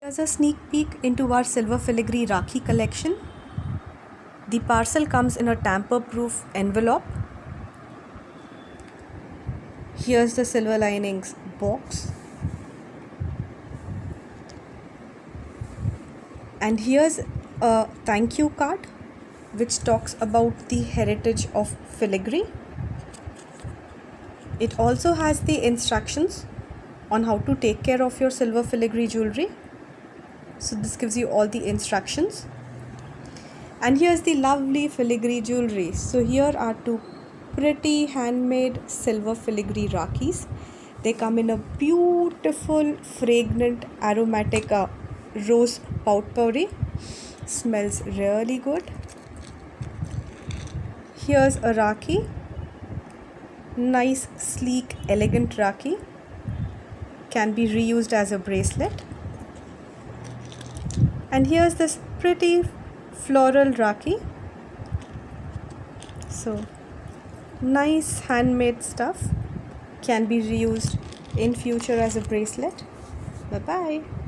As a sneak peek into our Silver Filigree Rakhi collection, the parcel comes in a tamper-proof envelope. Here's the Silverlinings box. And here's a thank you card which talks about the heritage of filigree. It also has the instructions on how to take care of your silver filigree jewelry. So this gives you all the instructions. And here's the lovely filigree jewelry. So here are two pretty handmade silver filigree rakhis. They come in a beautiful, fragrant, aromatic rose potpourri. Smells really good. Here's a rakhi. Nice, sleek, elegant rakhi. Can be reused as a bracelet. And here's this pretty floral rakhi. So nice handmade stuff, can be reused in future as a bracelet. Bye bye.